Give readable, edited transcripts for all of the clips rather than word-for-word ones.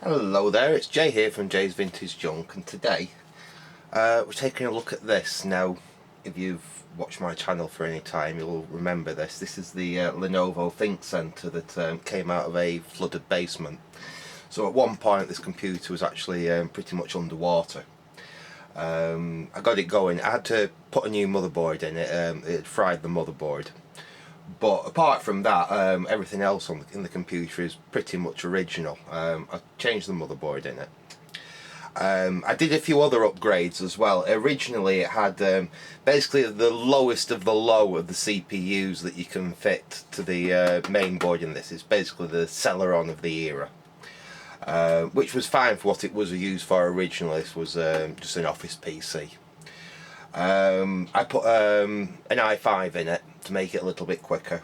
Hello there, it's Jay here from Jay's Vintage Junk, and today we're taking a look at this. Now, if you've watched my channel for any time, you'll remember this. This is the Lenovo Thinkcentre that came out of a flooded basement. So at one point this computer was actually pretty much underwater. I got it going. I had to put a new motherboard in it. It fried the motherboard. But apart from that, everything else in the computer is pretty much original. I changed the motherboard in it. I did a few other upgrades as well. Originally it had basically the lowest of the low of the CPUs that you can fit to the main board in this. It's basically the Celeron of the era. Which was fine for what it was used for originally. This was just an office PC. I put an i5 in it to make it a little bit quicker.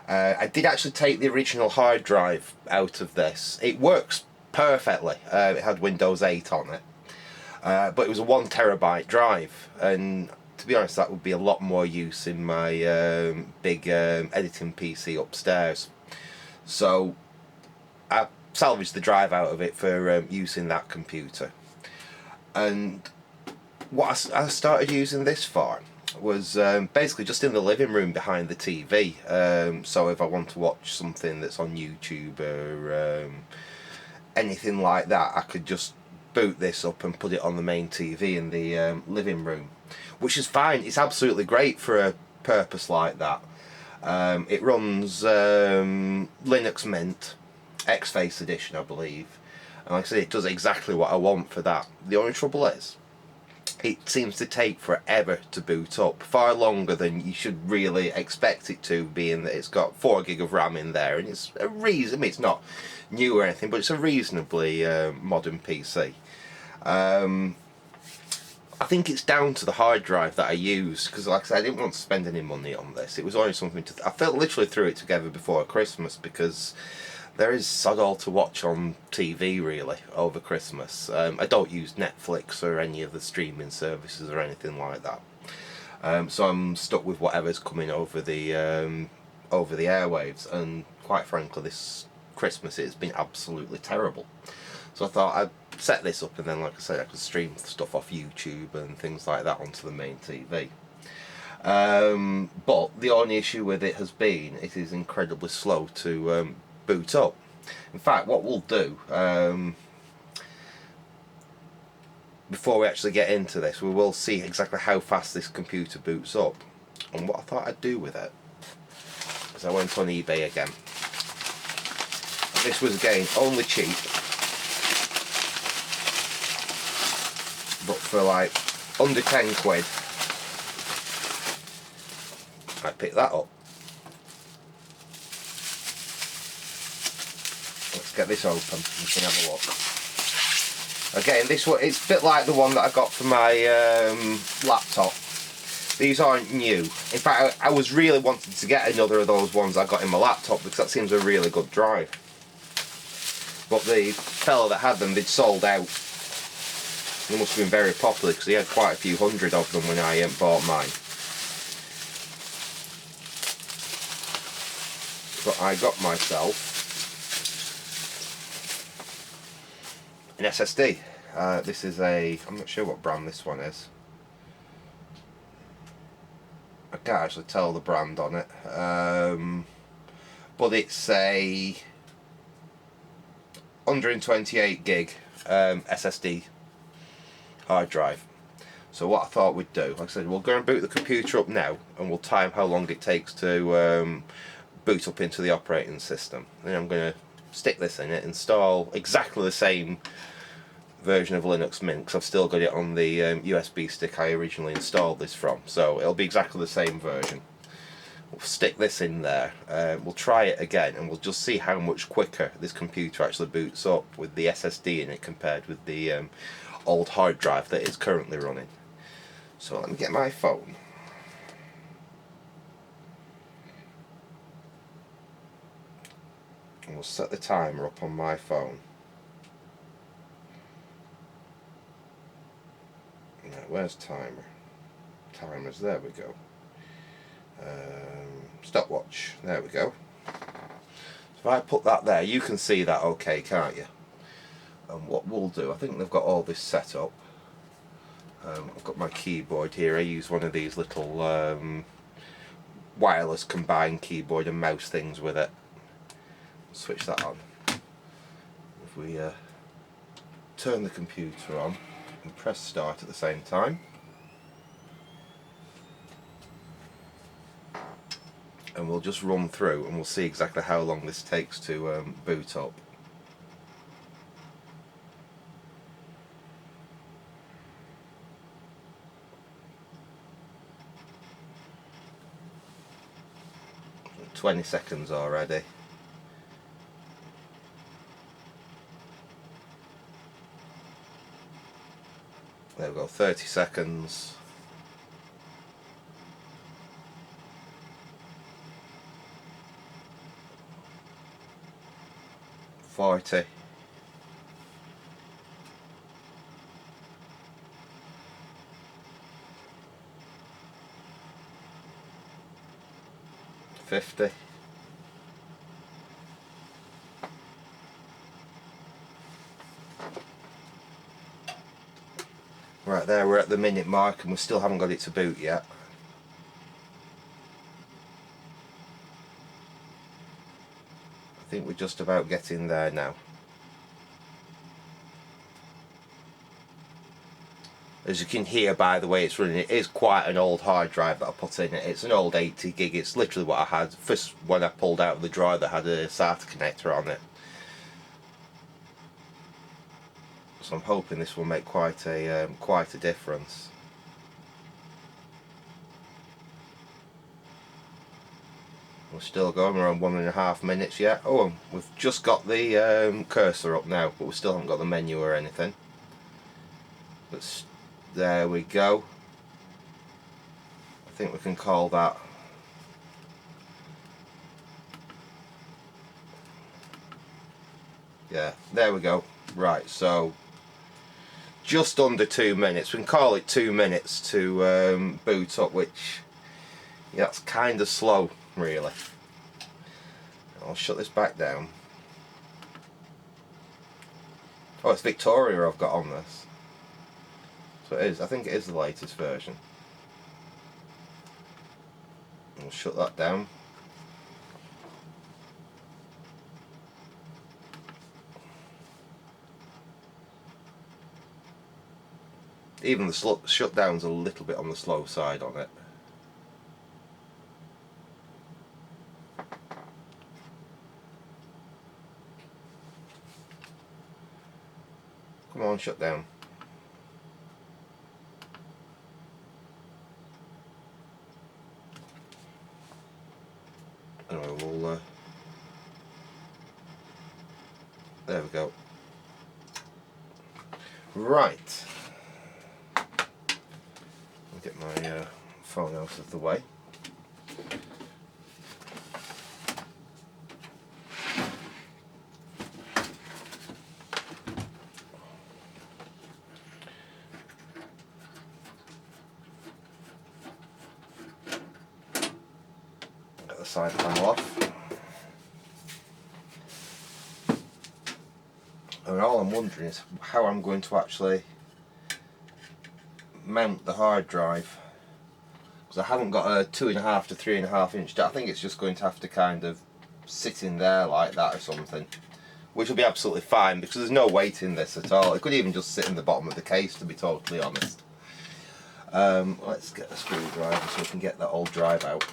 I did actually take the original hard drive out of this. It works perfectly. It had Windows 8 on it, but it was a 1 TB drive, and to be honest, that would be a lot more use in my big editing PC upstairs. So I salvaged the drive out of it for use in that computer. And what I started using this for was basically just in the living room behind the TV. So if I want to watch something that's on YouTube or anything like that, I could just boot this up and put it on the main TV in the living room, which is fine. It's absolutely great for a purpose like that. It runs Linux Mint X-Face edition, I believe, and like I said, it does exactly what I want for that. The only trouble is, it seems to take forever to boot up, far longer than you should really expect it to, being that it's got 4 GB of RAM in there, and it's a reason. I mean, it's not new or anything, but it's a reasonably modern PC. I think it's down to the hard drive that I used, because like I said, I didn't want to spend any money on this. It was only something to I felt literally threw it together before Christmas, because there is sod all to watch on TV really over Christmas. I don't use Netflix or any of the streaming services or anything like that, so I'm stuck with whatever's coming over the airwaves. And quite frankly, this Christmas it's been absolutely terrible. So I thought I'd set this up, and then, like I said, I could stream stuff off YouTube and things like that onto the main TV. But the only issue with it has been it is incredibly slow to boot up. In fact, what we'll do, before we actually get into this, we will see exactly how fast this computer boots up. And what I thought I'd do with it is I went on eBay again. This was again only cheap, but for like under 10 quid I picked that up. Let's get this open and we can have a look. Again, this one, it's a bit like the one that I got for my laptop. These aren't new. In fact, I was really wanting to get another of those ones I got in my laptop, because that seems a really good drive. But the fellow that had them, they'd sold out. They must have been very popular, because he had quite a few hundred of them when I bought mine. But I got myself an SSD. This is I'm not sure what brand this one is. I can't actually tell the brand on it. But it's a 128 gig SSD hard drive. So what I thought we'd do, like I said, we'll go and boot the computer up now, and we'll time how long it takes to boot up into the operating system. Then I'm going to stick this in it, install exactly the same version of Linux Mint, because I've still got it on the USB stick I originally installed this from, so it'll be exactly the same version. We'll stick this in there, we'll try it again, and we'll just see how much quicker this computer actually boots up with the SSD in it compared with the old hard drive that it's currently running. So let me get my phone. And we'll set the timer up on my phone. Right, where's timer? Timers, there we go. Stopwatch, there we go. So if I put that there, you can see that okay, can't you? And what we'll do, I think they've got all this set up. I've got my keyboard here. I use one of these little wireless combined keyboard and mouse things with it. Switch that on. If we turn the computer on and press start at the same time, and we'll just run through and we'll see exactly how long this takes to boot up. So 20 seconds already. There we go, 30 seconds. 40. 50. Right there, we're at the minute mark and we still haven't got it to boot yet. I think we're just about getting there now. As you can hear by the way it's running, it is quite an old hard drive that I put in it. It's an old 80 gig, it's literally what I had first when I pulled out of the drawer that had a SATA connector on it. So I'm hoping this will make quite a difference. We're still going, we're on 1.5 minutes yet. Oh, we've just got the cursor up now, but we still haven't got the menu or anything. But there we go. I think we can call that yeah, there we go. Right, so just under 2 minutes. We can call it 2 minutes to boot up, which yeah, that's kind of slow really. I'll shut this back down. Oh, it's Victoria I've got on this. So it is, I think it is the latest version. We'll shut that down. Even the shutdown's a little bit on the slow side on it. Come on, shut down. Anyway, we'll there we go. Right. I'll get my phone out of the way. Get the side panel off. And all I'm wondering is how I'm going to actually mount the hard drive, because I haven't got a 2.5 to 3.5 inch. I think it's just going to have to kind of sit in there like that or something, which will be absolutely fine because there's no weight in this at all. It could even just sit in the bottom of the case, to be totally honest. Let's get a screwdriver so we can get that old drive out.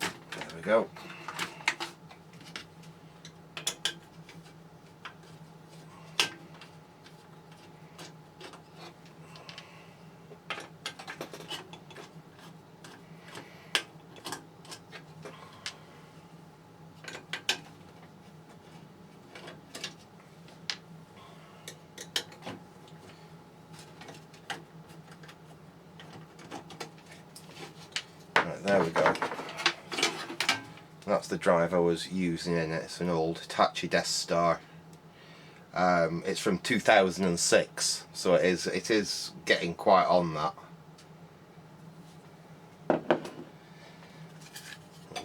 There we go. Right, there we go. That's the drive I was using in it. It's an old Hitachi Death Star. It's from 2006, so it is getting quite on that.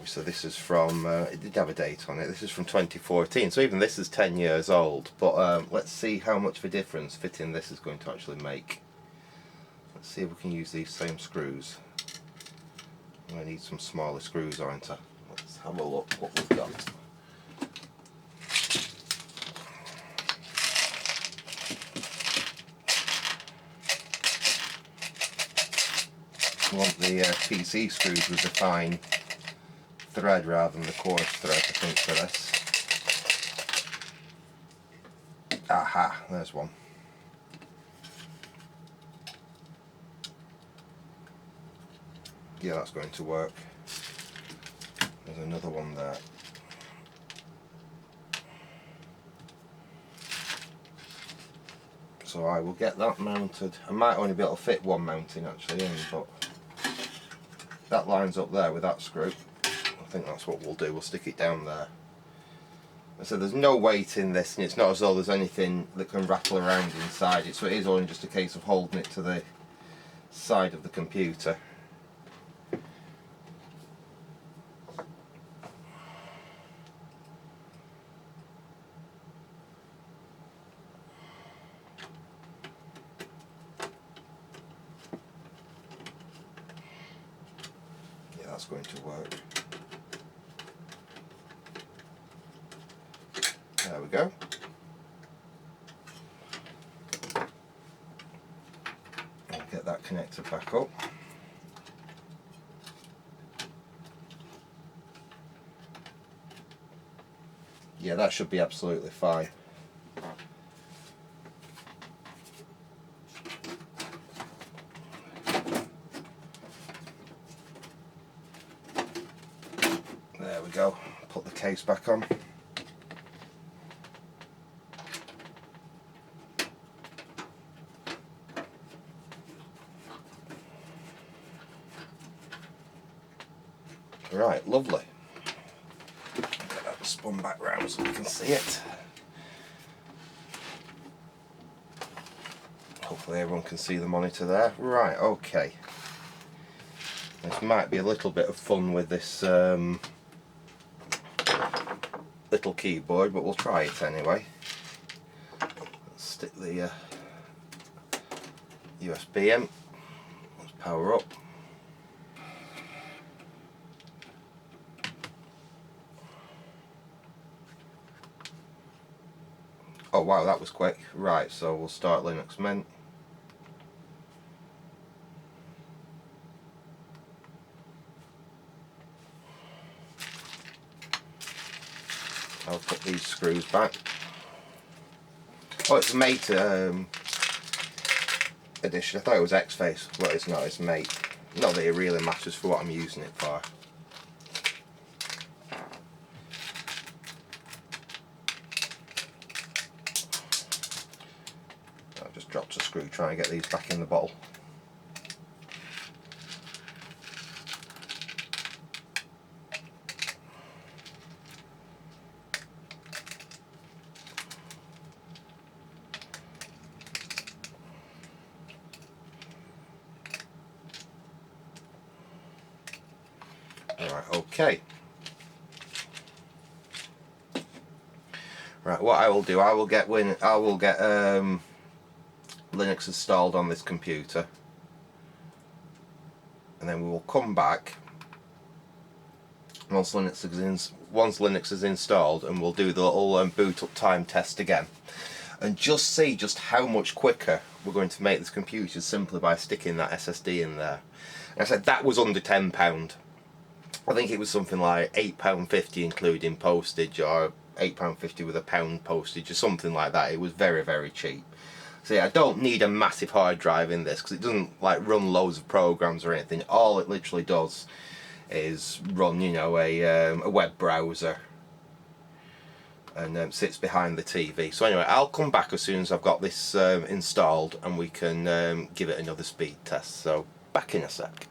obviously this is from, it did have a date on it, this is from 2014, so even this is 10 years old, but let's see how much of a difference fitting this is going to actually make. Let's see if we can use these same screws. I'm going to need some smaller screws, aren't I? Let's have a look what we've got. I want the PC screws with the fine thread rather than the coarse thread, I think, for this. Aha, there's one. Yeah, that's going to work. There's another one there. So I will get that mounted. I might only be able to fit one mounting actually in, but that lines up there with that screw. I think that's what we'll do. We'll stick it down there. So there's no weight in this, and it's not as though there's anything that can rattle around inside it, so it is only just a case of holding it to the side of the computer. Yeah, that's going to work. There we go. I'll get that connected back up. Yeah, that should be absolutely fine. There we go. Put the case back on. Right, lovely. Get that spun back round so we can see it. Hopefully everyone can see the monitor there. Right, okay. This might be a little bit of fun with this little keyboard, but we'll try it anyway. Let's stick the USB in. Let's power up. Oh wow, that was quick. Right, so we'll start Linux Mint. I'll put these screws back. Oh, it's a Mate edition. I thought it was X-Face, but it's not, it's Mate. Not that it really matters for what I'm using it for. I just dropped a screw trying to get these back in the bottle. Alright, okay. Right, what I will do, I will get Linux installed on this computer, and then we will come back once Linux is installed, and we'll do the little boot up time test again, and just see just how much quicker we're going to make this computer simply by sticking that SSD in there. And I said that was under £10. I think it was something like £8.50 including postage, or £8.50 with £1 postage, or something like that. It was very, very cheap. So yeah, I don't need a massive hard drive in this, because it doesn't like run loads of programs or anything. All it literally does is run, you know, a web browser, and sits behind the TV. So anyway, I'll come back as soon as I've got this installed, and we can give it another speed test. So back in a sec.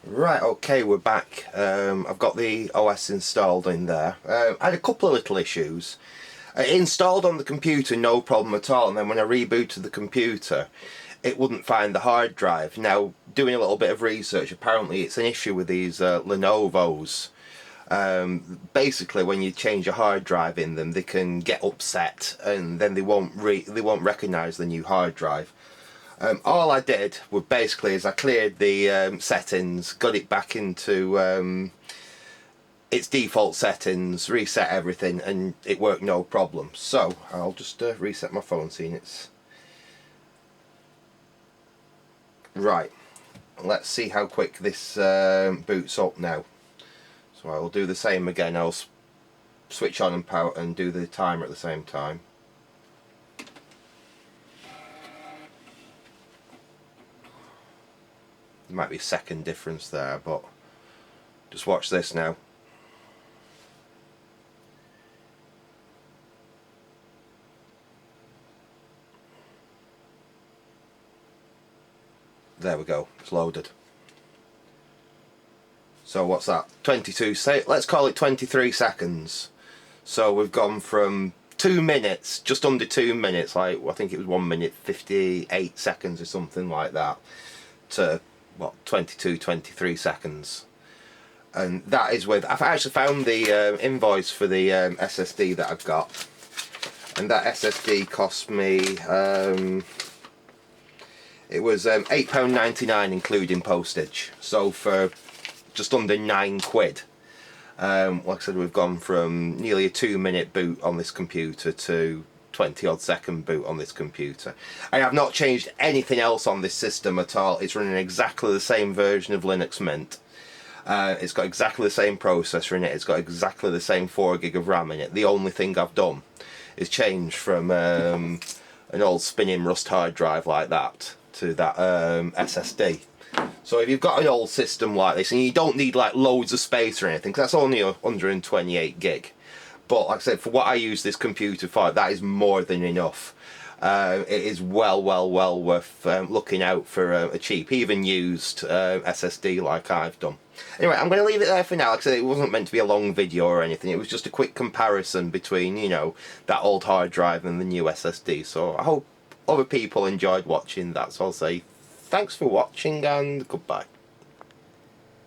Right, okay, we're back. I've got the OS installed in there. I had a couple of little issues. It installed on the computer, no problem at all, and then when I rebooted the computer, it wouldn't find the hard drive. Now, doing a little bit of research, apparently it's an issue with these Lenovos. Basically, when you change a hard drive in them, they can get upset, and then they won't recognise the new hard drive. All I did was basically is I cleared the settings, got it back into its default settings, reset everything, and it worked no problem. So I'll just reset my phone, seeing it's right. Let's see how quick this boots up now. So I will do the same again. I'll switch on and power and do the timer at the same time. There might be a second difference there, but just watch this now. There we go, it's loaded. So what's that? 22, let's call it 23 seconds. So we've gone from 2 minutes, just under 2 minutes, like I think it was 1 minute 58 seconds or something like that, to what, 22, 23 seconds. And that is with, I've actually found the invoice for the SSD that I've got, and that SSD cost me it was £8.99 including postage, so for just under £9. Like I said, we've gone from nearly a 2-minute boot on this computer to 20 odd second boot on this computer. I have not changed anything else on this system at all. It's running exactly the same version of Linux Mint. It's got exactly the same processor in it, it's got exactly the same 4 gig of RAM in it. The only thing I've done is change from an old spinning Rust hard drive like that to that SSD. So if you've got an old system like this, and you don't need like loads of space or anything, because that's only 128 gig. But like I said, for what I use this computer for, that is more than enough. It is well worth looking out for a cheap, even used SSD like I've done. Anyway, I'm going to leave it there for now. Like I said, it wasn't meant to be a long video or anything. It was just a quick comparison between, you know, that old hard drive and the new SSD. So I hope other people enjoyed watching that. So I'll say thanks for watching and goodbye.